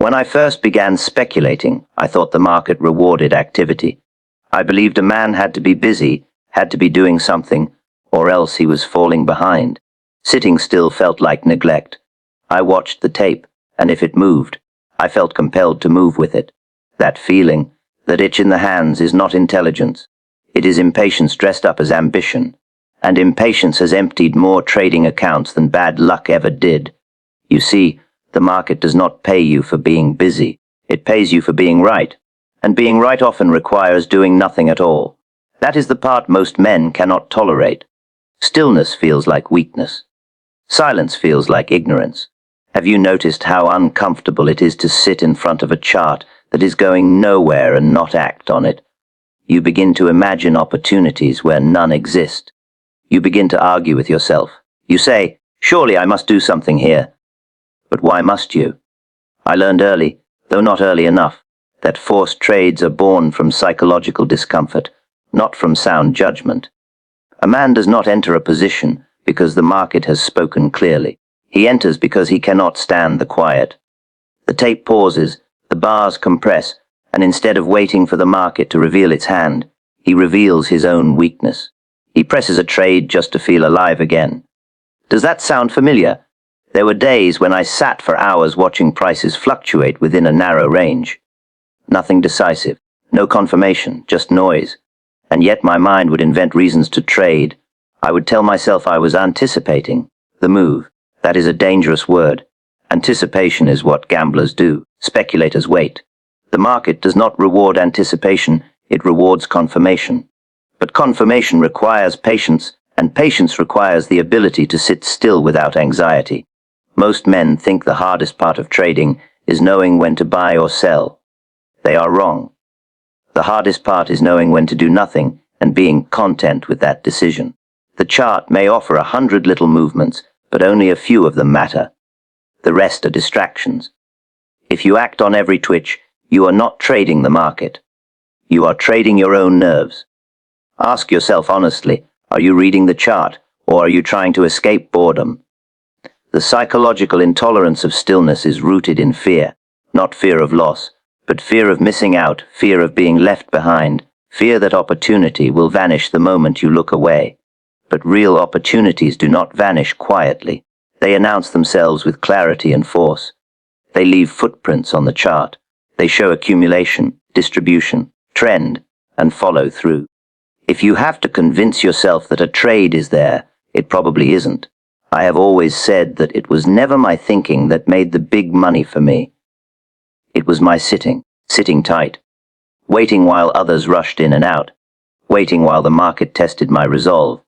When I first began speculating, I thought the market rewarded activity. I believed a man had to be busy, had to be doing something, or else he was falling behind. Sitting still felt like neglect. I watched the tape, and if it moved, I felt compelled to move with it. That feeling, that itch in the hands, is not intelligence. It is impatience dressed up as ambition. And impatience has emptied more trading accounts than bad luck ever did. You see, the market does not pay you for being busy. It pays you for being right. And being right often requires doing nothing at all. That is the part most men cannot tolerate. Stillness feels like weakness. Silence feels like ignorance. Have you noticed how uncomfortable it is to sit in front of a chart that is going nowhere and not act on it? You begin to imagine opportunities where none exist. You begin to argue with yourself. You say, "Surely I must do something here." But why must you? I learned early, though not early enough, that forced trades are born from psychological discomfort, not from sound judgment. A man does not enter a position because the market has spoken clearly. He enters because he cannot stand the quiet. The tape pauses, the bars compress, and instead of waiting for the market to reveal its hand, he reveals his own weakness. He presses a trade just to feel alive again. Does that sound familiar? There were days when I sat for hours watching prices fluctuate within a narrow range. Nothing decisive, no confirmation, just noise. And yet my mind would invent reasons to trade. I would tell myself I was anticipating the move. That is a dangerous word. Anticipation is what gamblers do. Speculators wait. The market does not reward anticipation, it rewards confirmation. But confirmation requires patience, and patience requires the ability to sit still without anxiety. Most men think the hardest part of trading is knowing when to buy or sell. They are wrong. The hardest part is knowing when to do nothing and being content with that decision. The chart may offer 100 little movements, but only a few of them matter. The rest are distractions. If you act on every twitch, you are not trading the market. You are trading your own nerves. Ask yourself honestly, are you reading the chart, or are you trying to escape boredom? The psychological intolerance of stillness is rooted in fear, not fear of loss, but fear of missing out, fear of being left behind, fear that opportunity will vanish the moment you look away. But real opportunities do not vanish quietly. They announce themselves with clarity and force. They leave footprints on the chart. They show accumulation, distribution, trend, and follow through. If you have to convince yourself that a trade is there, it probably isn't. I have always said that it was never my thinking that made the big money for me. It was my sitting tight, waiting while others rushed in and out, waiting while the market tested my resolve.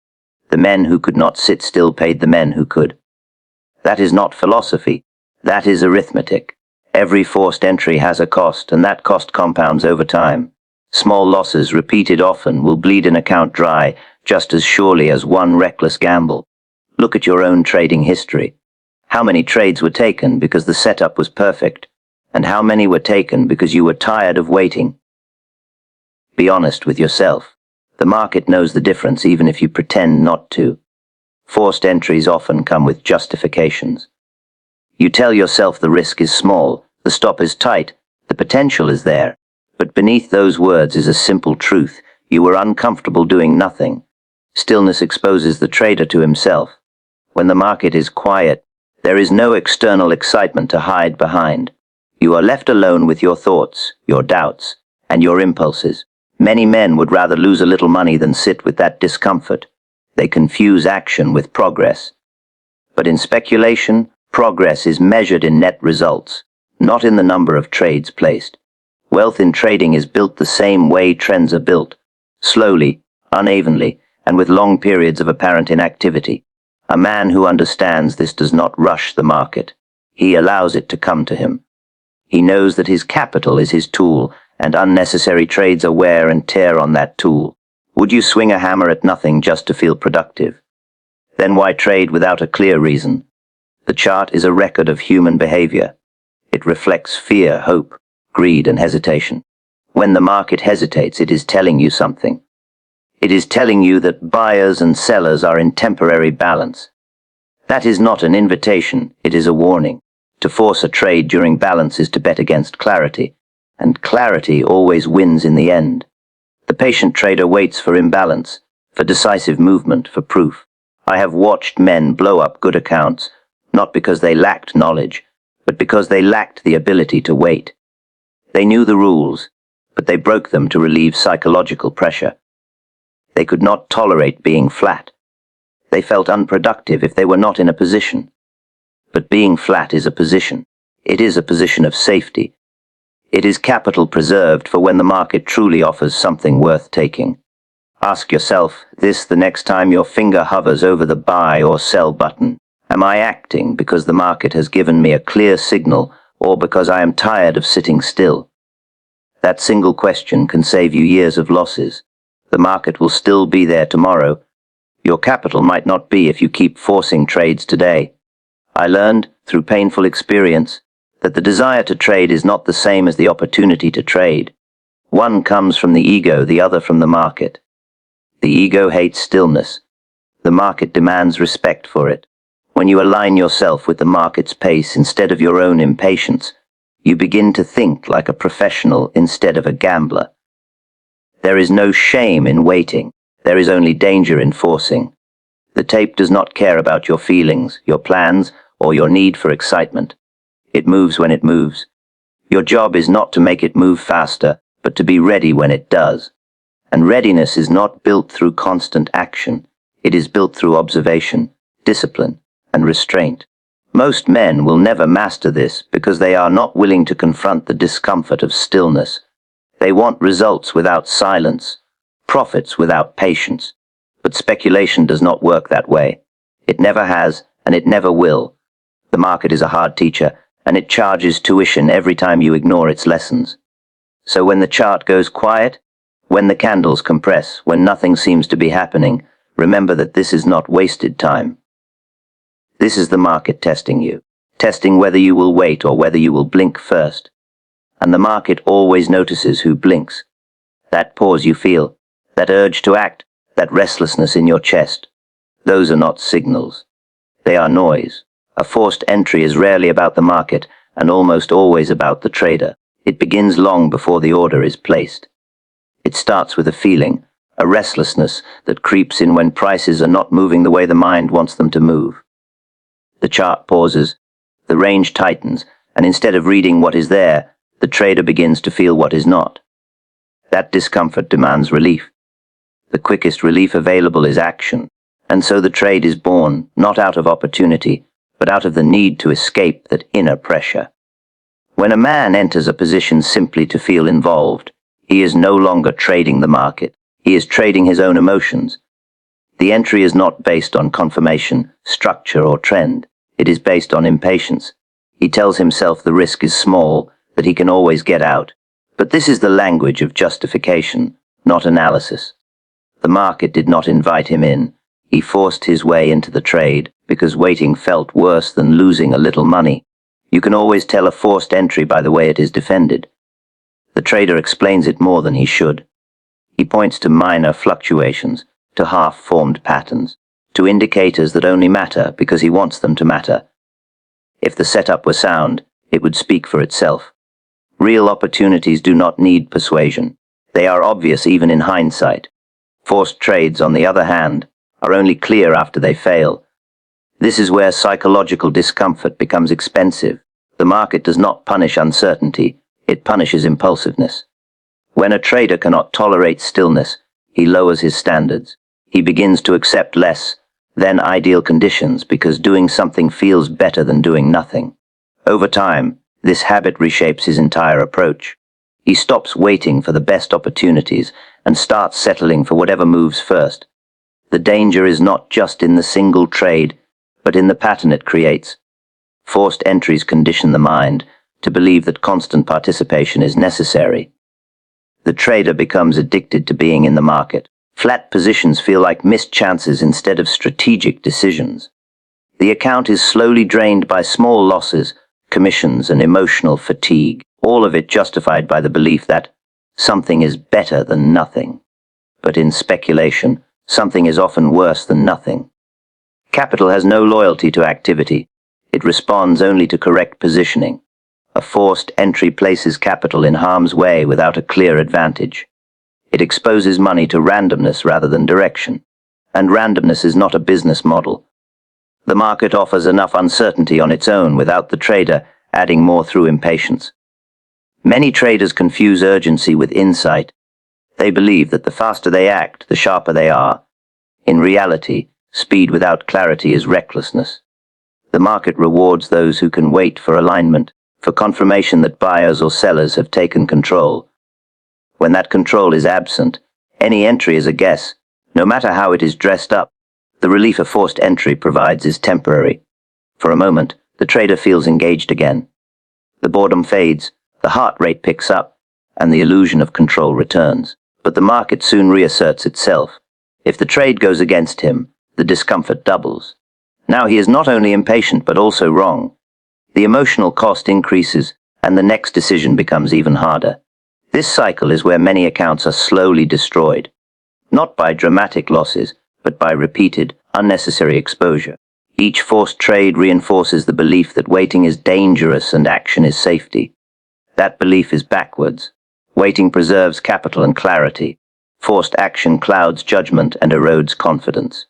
The men who could not sit still paid the men who could. That is not philosophy, that is arithmetic. Every forced entry has a cost, and that cost compounds over time. Small losses repeated often will bleed an account dry just as surely as one reckless gamble. Look at your own trading history. How many trades were taken because the setup was perfect, and how many were taken because you were tired of waiting? Be honest with yourself. The market knows the difference even if you pretend not to. Forced entries often come with justifications. You tell yourself the risk is small, the stop is tight, the potential is there. But beneath those words is a simple truth. You were uncomfortable doing nothing. Stillness exposes the trader to himself. When the market is quiet, there is no external excitement to hide behind. You are left alone with your thoughts, your doubts, and your impulses. Many men would rather lose a little money than sit with that discomfort. They confuse action with progress. But in speculation, progress is measured in net results, not in the number of trades placed. Wealth in trading is built the same way trends are built, slowly, unevenly, and with long periods of apparent inactivity. A man who understands this does not rush the market. He allows it to come to him. He knows that his capital is his tool, and unnecessary trades are wear and tear on that tool. Would you swing a hammer at nothing just to feel productive? Then why trade without a clear reason? The chart is a record of human behavior. It reflects fear, hope, greed, and hesitation. When the market hesitates, it is telling you something. It is telling you that buyers and sellers are in temporary balance. That is not an invitation, it is a warning. To force a trade during balance is to bet against clarity, and clarity always wins in the end. The patient trader waits for imbalance, for decisive movement, for proof. I have watched men blow up good accounts, not because they lacked knowledge, but because they lacked the ability to wait. They knew the rules, but they broke them to relieve psychological pressure. They could not tolerate being flat. They felt unproductive if they were not in a position. But being flat is a position. It is a position of safety. It is capital preserved for when the market truly offers something worth taking. Ask yourself this the next time your finger hovers over the buy or sell button. Am I acting because the market has given me a clear signal, or because I am tired of sitting still? That single question can save you years of losses. The market will still be there tomorrow. Your capital might not be if you keep forcing trades today. I learned, through painful experience, that the desire to trade is not the same as the opportunity to trade. One comes from the ego, the other from the market. The ego hates stillness. The market demands respect for it. When you align yourself with the market's pace instead of your own impatience, you begin to think like a professional instead of a gambler. There is no shame in waiting. There is only danger in forcing. The tape does not care about your feelings, your plans, or your need for excitement. It moves when it moves. Your job is not to make it move faster, but to be ready when it does. And readiness is not built through constant action. It is built through observation, discipline, and restraint. Most men will never master this because they are not willing to confront the discomfort of stillness. They want results without silence, profits without patience. But speculation does not work that way. It never has, and it never will. The market is a hard teacher, and it charges tuition every time you ignore its lessons. So when the chart goes quiet, when the candles compress, when nothing seems to be happening, remember that this is not wasted time. This is the market testing you, testing whether you will wait or whether you will blink first. And the market always notices who blinks. That pause you feel, that urge to act, that restlessness in your chest. Those are not signals. They are noise. A forced entry is rarely about the market and almost always about the trader. It begins long before the order is placed. It starts with a feeling, a restlessness that creeps in when prices are not moving the way the mind wants them to move. The chart pauses, the range tightens, and instead of reading what is there, the trader begins to feel what is not. That discomfort demands relief. The quickest relief available is action, and so the trade is born, not out of opportunity, but out of the need to escape that inner pressure. When a man enters a position simply to feel involved, he is no longer trading the market. He is trading his own emotions. The entry is not based on confirmation, structure, or trend. It is based on impatience. He tells himself the risk is small, that he can always get out. But this is the language of justification, not analysis. The market did not invite him in. He forced his way into the trade because waiting felt worse than losing a little money. You can always tell a forced entry by the way it is defended. The trader explains it more than he should. He points to minor fluctuations, to half-formed patterns, to indicators that only matter because he wants them to matter. If the setup were sound, it would speak for itself. Real opportunities do not need persuasion. They are obvious even in hindsight. Forced trades, on the other hand, are only clear after they fail. This is where psychological discomfort becomes expensive. The market does not punish uncertainty, it punishes impulsiveness. When a trader cannot tolerate stillness, he lowers his standards. He begins to accept less than ideal conditions because doing something feels better than doing nothing. Over time, this habit reshapes his entire approach. He stops waiting for the best opportunities and starts settling for whatever moves first. The danger is not just in the single trade, but in the pattern it creates. Forced entries condition the mind to believe that constant participation is necessary. The trader becomes addicted to being in the market. Flat positions feel like missed chances instead of strategic decisions. The account is slowly drained by small losses, commissions, and emotional fatigue, all of it justified by the belief that something is better than nothing. But in speculation, something is often worse than nothing. Capital has no loyalty to activity. It responds only to correct positioning. A forced entry places capital in harm's way without a clear advantage. It exposes money to randomness rather than direction. And randomness is not a business model. The market offers enough uncertainty on its own without the trader adding more through impatience. Many traders confuse urgency with insight. They believe that the faster they act, the sharper they are. In reality, speed without clarity is recklessness. The market rewards those who can wait for alignment, for confirmation that buyers or sellers have taken control. When that control is absent, any entry is a guess, no matter how it is dressed up. The relief a forced entry provides is temporary. For a moment, the trader feels engaged again. The boredom fades, the heart rate picks up, and the illusion of control returns. But the market soon reasserts itself. If the trade goes against him, the discomfort doubles. Now he is not only impatient but also wrong. The emotional cost increases, and the next decision becomes even harder. This cycle is where many accounts are slowly destroyed, not by dramatic losses, but by repeated, unnecessary exposure. Each forced trade reinforces the belief that waiting is dangerous and action is safety. That belief is backwards. Waiting preserves capital and clarity. Forced action clouds judgment and erodes confidence.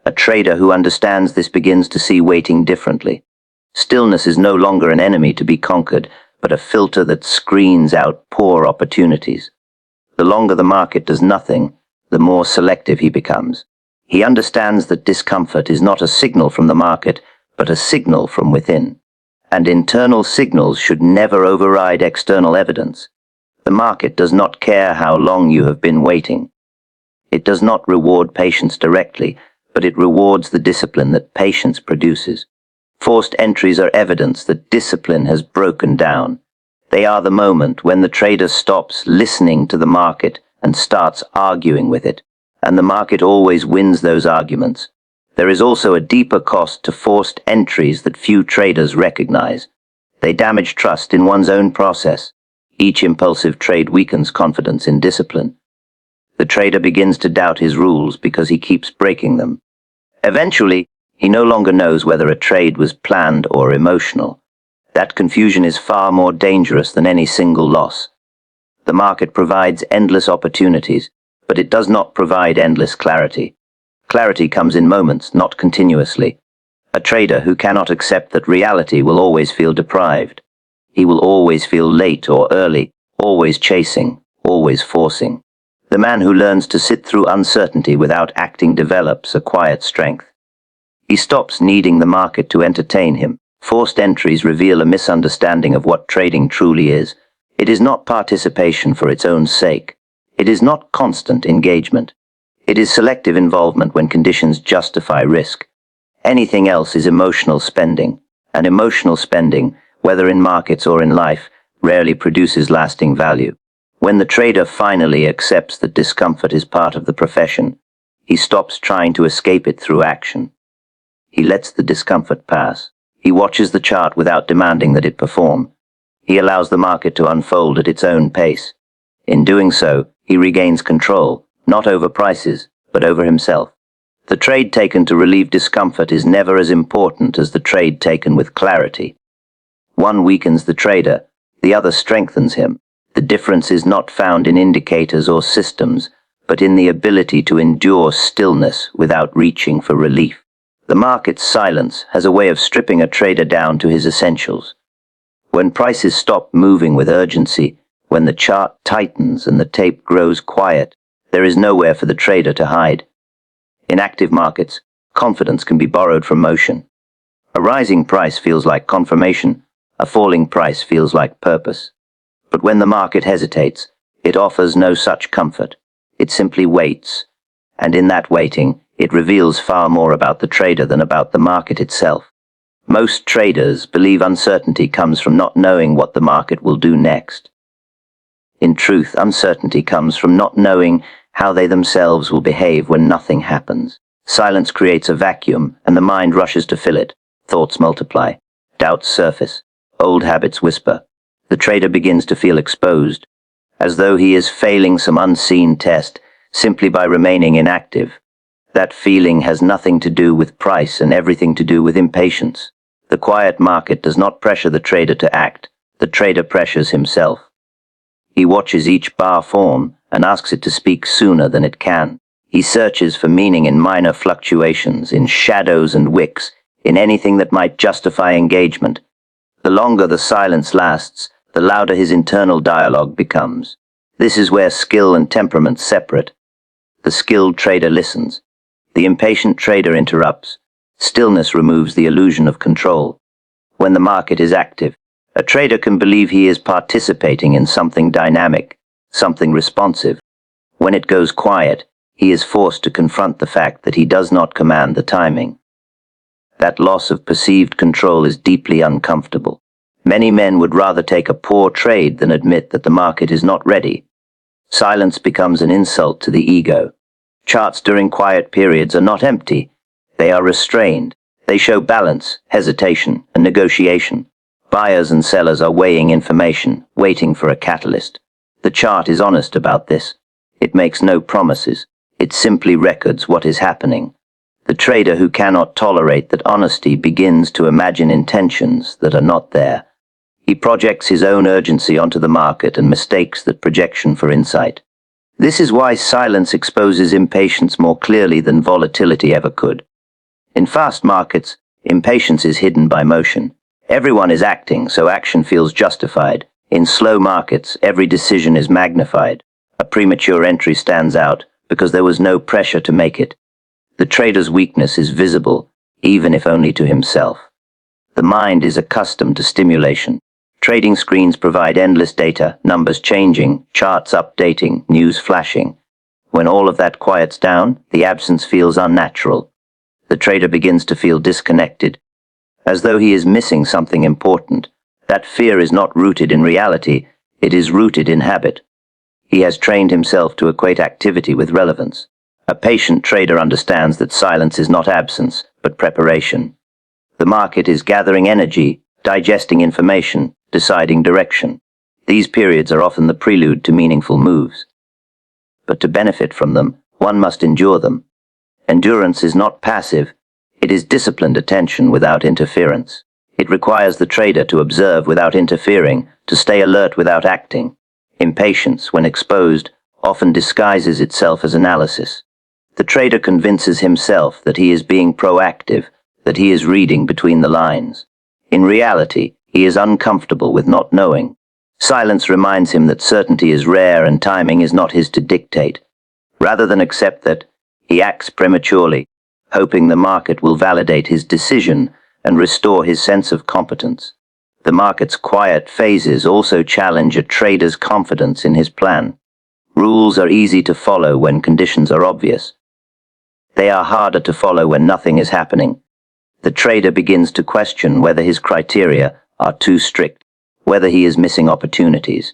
A trader who understands this begins to see waiting differently. Stillness is no longer an enemy to be conquered, but a filter that screens out poor opportunities. The longer the market does nothing, the more selective he becomes. He understands that discomfort is not a signal from the market, but a signal from within. And internal signals should never override external evidence. The market does not care how long you have been waiting. It does not reward patience directly, but it rewards the discipline that patience produces. Forced entries are evidence that discipline has broken down. They are the moment when the trader stops listening to the market and starts arguing with it, and the market always wins those arguments. There is also a deeper cost to forced entries that few traders recognize. They damage trust in one's own process. Each impulsive trade weakens confidence in discipline. The trader begins to doubt his rules because he keeps breaking them. Eventually, he no longer knows whether a trade was planned or emotional. That confusion is far more dangerous than any single loss. The market provides endless opportunities, but it does not provide endless clarity. Clarity comes in moments, not continuously. A trader who cannot accept that reality will always feel deprived. He will always feel late or early, always chasing, always forcing. The man who learns to sit through uncertainty without acting develops a quiet strength. He stops needing the market to entertain him. Forced entries reveal a misunderstanding of what trading truly is. It is not participation for its own sake. It is not constant engagement. It is selective involvement when conditions justify risk. Anything else is emotional spending, and emotional spending, whether in markets or in life, rarely produces lasting value. When the trader finally accepts that discomfort is part of the profession, he stops trying to escape it through action. He lets the discomfort pass. He watches the chart without demanding that it perform. He allows the market to unfold at its own pace. In doing so, he regains control, not over prices, but over himself. The trade taken to relieve discomfort is never as important as the trade taken with clarity. One weakens the trader, the other strengthens him. The difference is not found in indicators or systems, but in the ability to endure stillness without reaching for relief. The market's silence has a way of stripping a trader down to his essentials. When prices stop moving with urgency, when the chart tightens and the tape grows quiet, there is nowhere for the trader to hide. In active markets, confidence can be borrowed from motion. A rising price feels like confirmation, a falling price feels like purpose. But when the market hesitates, it offers no such comfort. It simply waits, and in that waiting, it reveals far more about the trader than about the market itself. Most traders believe uncertainty comes from not knowing what the market will do next. In truth, uncertainty comes from not knowing how they themselves will behave when nothing happens. Silence creates a vacuum, and the mind rushes to fill it. Thoughts multiply. Doubts surface. Old habits whisper. The trader begins to feel exposed, as though he is failing some unseen test simply by remaining inactive. That feeling has nothing to do with price and everything to do with impatience. The quiet market does not pressure the trader to act, the trader pressures himself. He watches each bar form and asks it to speak sooner than it can. He searches for meaning in minor fluctuations, in shadows and wicks, in anything that might justify engagement. The longer the silence lasts, the louder his internal dialogue becomes. This is where skill and temperament separate. The skilled trader listens. The impatient trader interrupts. Stillness removes the illusion of control. When the market is active, a trader can believe he is participating in something dynamic, something responsive. When it goes quiet, he is forced to confront the fact that he does not command the timing. That loss of perceived control is deeply uncomfortable. Many men would rather take a poor trade than admit that the market is not ready. Silence becomes an insult to the ego. Charts during quiet periods are not empty. They are restrained. They show balance, hesitation, and negotiation. Buyers and sellers are weighing information, waiting for a catalyst. The chart is honest about this. It makes no promises. It simply records what is happening. The trader who cannot tolerate that honesty begins to imagine intentions that are not there. He projects his own urgency onto the market and mistakes that projection for insight. This is why silence exposes impatience more clearly than volatility ever could. In fast markets, impatience is hidden by motion. Everyone is acting, so action feels justified. In slow markets, every decision is magnified. A premature entry stands out because there was no pressure to make it. The trader's weakness is visible, even if only to himself. The mind is accustomed to stimulation. Trading screens provide endless data, numbers changing, charts updating, news flashing. When all of that quiets down, the absence feels unnatural. The trader begins to feel disconnected, as though he is missing something important. That fear is not rooted in reality, it is rooted in habit. He has trained himself to equate activity with relevance. A patient trader understands that silence is not absence, but preparation. The market is gathering energy, digesting information, deciding direction. These periods are often the prelude to meaningful moves. But to benefit from them, one must endure them. Endurance is not passive, it is disciplined attention without interference. It requires the trader to observe without interfering, to stay alert without acting. Impatience, when exposed, often disguises itself as analysis. The trader convinces himself that he is being proactive, that he is reading between the lines. In reality, he is uncomfortable with not knowing. Silence reminds him that certainty is rare and timing is not his to dictate. Rather than accept that, he acts prematurely, hoping the market will validate his decision and restore his sense of competence. The market's quiet phases also challenge a trader's confidence in his plan. Rules are easy to follow when conditions are obvious. They are harder to follow when nothing is happening. The trader begins to question whether his criteria are too strict, whether he is missing opportunities.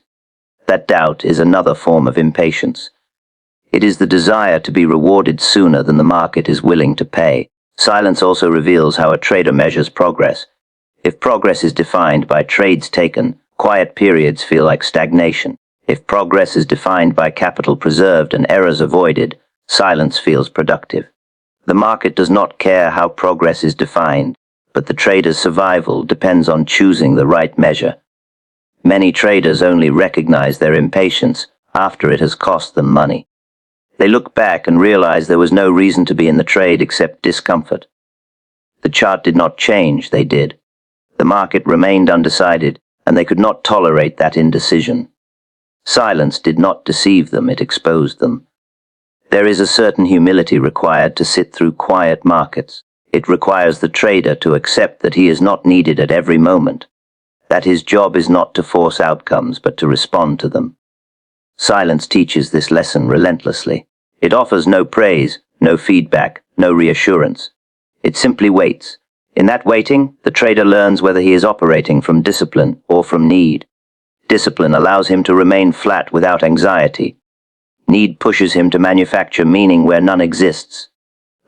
That doubt is another form of impatience. It is the desire to be rewarded sooner than the market is willing to pay. Silence also reveals how a trader measures progress. If progress is defined by trades taken, quiet periods feel like stagnation. If progress is defined by capital preserved and errors avoided, silence feels productive. The market does not care how progress is defined, but the trader's survival depends on choosing the right measure. Many traders only recognize their impatience after it has cost them money. They look back and realize there was no reason to be in the trade except discomfort. The chart did not change, they did. The market remained undecided, and they could not tolerate that indecision. Silence did not deceive them, it exposed them. There is a certain humility required to sit through quiet markets. It requires the trader to accept that he is not needed at every moment, that his job is not to force outcomes but to respond to them. Silence teaches this lesson relentlessly. It offers no praise, no feedback, no reassurance. It simply waits. In that waiting, the trader learns whether he is operating from discipline or from need. Discipline allows him to remain flat without anxiety. Need pushes him to manufacture meaning where none exists.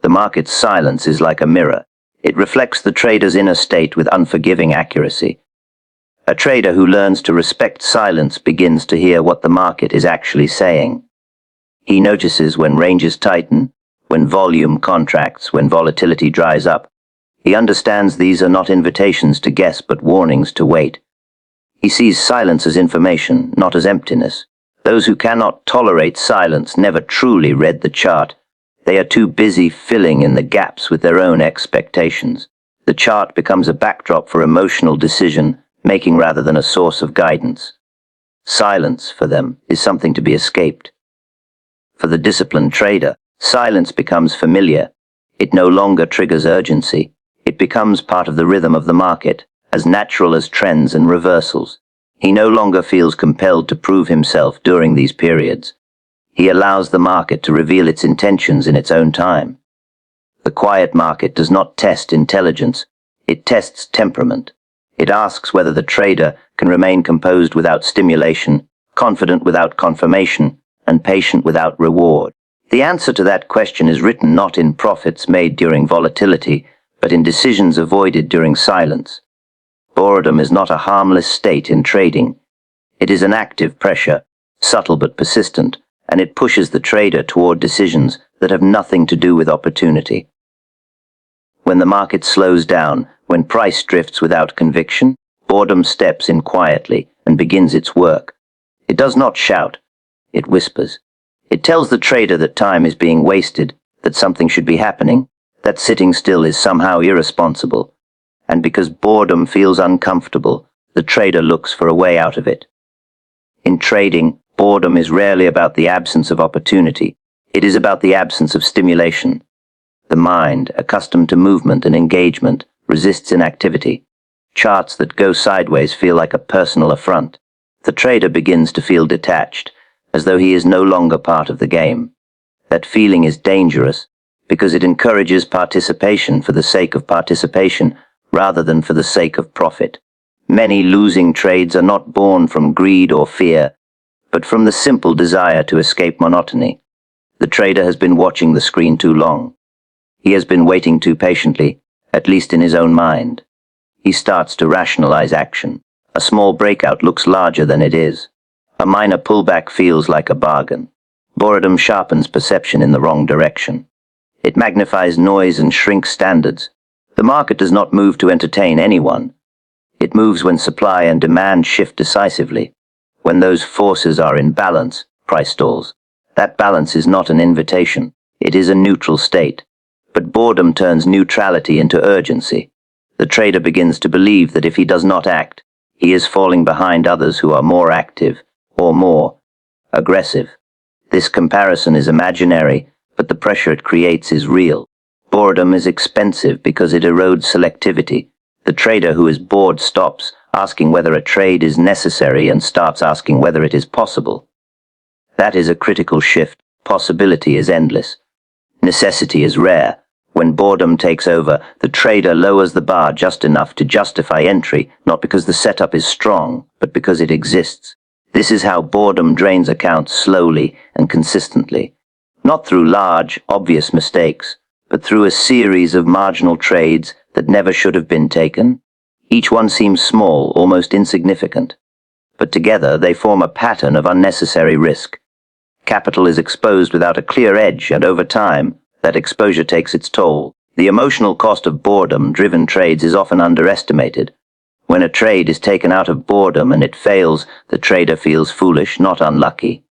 The market's silence is like a mirror. It reflects the trader's inner state with unforgiving accuracy. A trader who learns to respect silence begins to hear what the market is actually saying. He notices when ranges tighten, when volume contracts, when volatility dries up. He understands these are not invitations to guess but warnings to wait. He sees silence as information, not as emptiness. Those who cannot tolerate silence never truly read the chart. They are too busy filling in the gaps with their own expectations. The chart becomes a backdrop for emotional decision making rather than a source of guidance. Silence, for them, is something to be escaped. For the disciplined trader, silence becomes familiar. It no longer triggers urgency. It becomes part of the rhythm of the market, as natural as trends and reversals. He no longer feels compelled to prove himself during these periods. He allows the market to reveal its intentions in its own time. The quiet market does not test intelligence, it tests temperament. It asks whether the trader can remain composed without stimulation, confident without confirmation, and patient without reward. The answer to that question is written not in profits made during volatility, but in decisions avoided during silence. Boredom is not a harmless state in trading. It is an active pressure, subtle but persistent, and it pushes the trader toward decisions that have nothing to do with opportunity. When the market slows down, when price drifts without conviction, boredom steps in quietly and begins its work. It does not shout, it whispers. It tells the trader that time is being wasted, that something should be happening, that sitting still is somehow irresponsible. And because boredom feels uncomfortable, the trader looks for a way out of it. In trading, boredom is rarely about the absence of opportunity. It is about the absence of stimulation. The mind, accustomed to movement and engagement, resists inactivity. Charts that go sideways feel like a personal affront. The trader begins to feel detached, as though he is no longer part of the game. That feeling is dangerous, because it encourages participation for the sake of participation, rather than for the sake of profit. Many losing trades are not born from greed or fear, but from the simple desire to escape monotony. The trader has been watching the screen too long. He has been waiting too patiently, at least in his own mind. He starts to rationalize action. A small breakout looks larger than it is. A minor pullback feels like a bargain. Boredom sharpens perception in the wrong direction. It magnifies noise and shrinks standards. The market does not move to entertain anyone. It moves when supply and demand shift decisively. When those forces are in balance, price stalls. That balance is not an invitation. It is a neutral state. But boredom turns neutrality into urgency. The trader begins to believe that if he does not act, he is falling behind others who are more active or more aggressive. This comparison is imaginary, but the pressure it creates is real. Boredom is expensive because it erodes selectivity. The trader who is bored stops asking whether a trade is necessary and starts asking whether it is possible. That is a critical shift. Possibility is endless. Necessity is rare. When boredom takes over, the trader lowers the bar just enough to justify entry, not because the setup is strong, but because it exists. This is how boredom drains accounts slowly and consistently. Not through large, obvious mistakes, but through a series of marginal trades that never should have been taken. Each one seems small, almost insignificant. But together they form a pattern of unnecessary risk. Capital is exposed without a clear edge, and over time, that exposure takes its toll. The emotional cost of boredom-driven trades is often underestimated. When a trade is taken out of boredom and it fails, the trader feels foolish, not unlucky.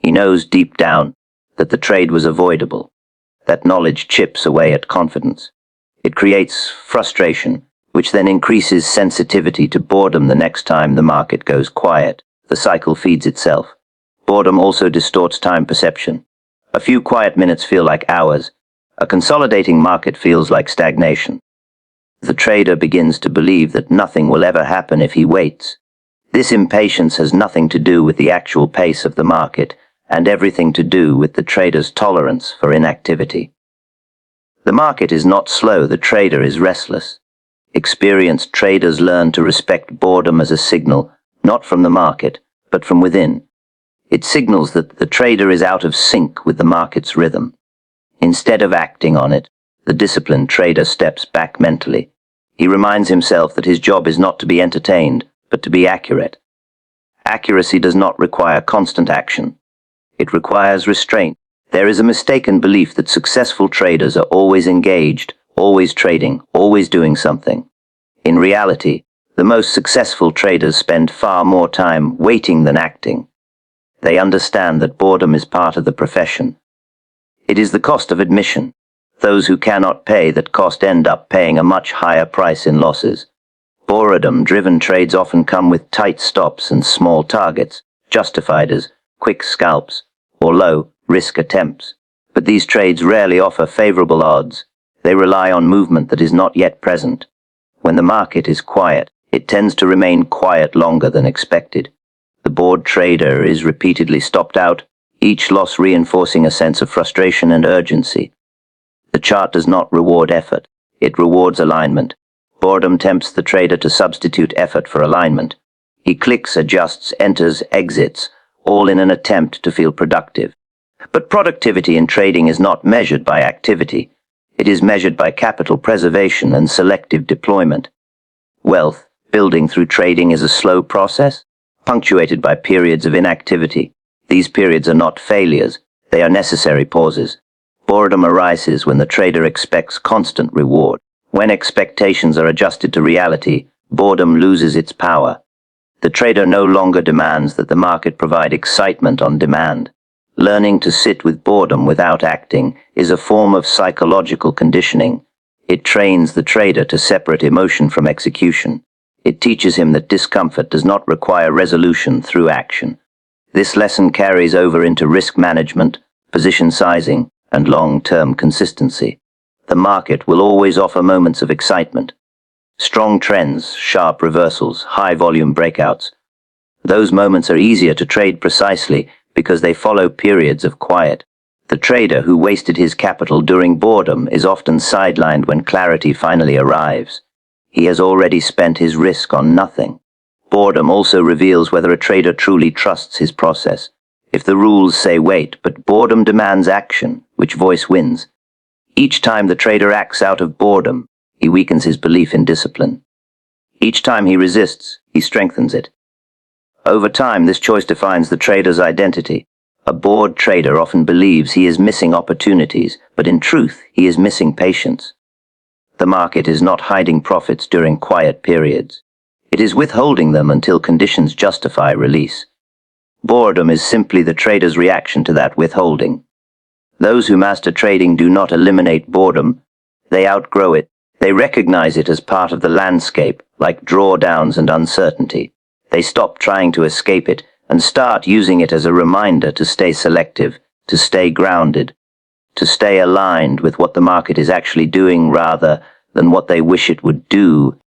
He knows deep down that the trade was avoidable. That knowledge chips away at confidence. It creates frustration, which then increases sensitivity to boredom the next time the market goes quiet. The cycle feeds itself. Boredom also distorts time perception. A few quiet minutes feel like hours. A consolidating market feels like stagnation. The trader begins to believe that nothing will ever happen if he waits. This impatience has nothing to do with the actual pace of the market, and everything to do with the trader's tolerance for inactivity. The market is not slow, the trader is restless. Experienced traders learn to respect boredom as a signal, not from the market, but from within. It signals that the trader is out of sync with the market's rhythm. Instead of acting on it, the disciplined trader steps back mentally. He reminds himself that his job is not to be entertained, but to be accurate. Accuracy does not require constant action. It requires restraint. There is a mistaken belief that successful traders are always engaged, always trading, always doing something. In reality, the most successful traders spend far more time waiting than acting. They understand that boredom is part of the profession. It is the cost of admission. Those who cannot pay that cost end up paying a much higher price in losses. Boredom-driven trades often come with tight stops and small targets, justified as quick scalps or low-risk attempts. But these trades rarely offer favorable odds. They rely on movement that is not yet present. When the market is quiet, it tends to remain quiet longer than expected. The bored trader is repeatedly stopped out, each loss reinforcing a sense of frustration and urgency. The chart does not reward effort, it rewards alignment. Boredom tempts the trader to substitute effort for alignment. He clicks, adjusts, enters, exits, all in an attempt to feel productive. But productivity in trading is not measured by activity. It is measured by capital preservation and selective deployment. Wealth building through trading is a slow process, punctuated by periods of inactivity. These periods are not failures, they are necessary pauses. Boredom arises when the trader expects constant reward. When expectations are adjusted to reality, boredom loses its power. The trader no longer demands that the market provide excitement on demand. Learning to sit with boredom without acting is a form of psychological conditioning. It trains the trader to separate emotion from execution. It teaches him that discomfort does not require resolution through action. This lesson carries over into risk management, position sizing, and long-term consistency. The market will always offer moments of excitement. Strong trends, sharp reversals, high-volume breakouts. Those moments are easier to trade precisely because they follow periods of quiet. The trader who wasted his capital during boredom is often sidelined when clarity finally arrives. He has already spent his risk on nothing. Boredom also reveals whether a trader truly trusts his process. If the rules say wait, but boredom demands action, which voice wins? Each time the trader acts out of boredom, he weakens his belief in discipline. Each time he resists, he strengthens it. Over time, this choice defines the trader's identity. A bored trader often believes he is missing opportunities, but in truth, he is missing patience. The market is not hiding profits during quiet periods. It is withholding them until conditions justify release. Boredom is simply the trader's reaction to that withholding. Those who master trading do not eliminate boredom. They outgrow it. They recognize it as part of the landscape, like drawdowns and uncertainty. They stop trying to escape it and start using it as a reminder to stay selective, to stay grounded, to stay aligned with what the market is actually doing rather than what they wish it would do.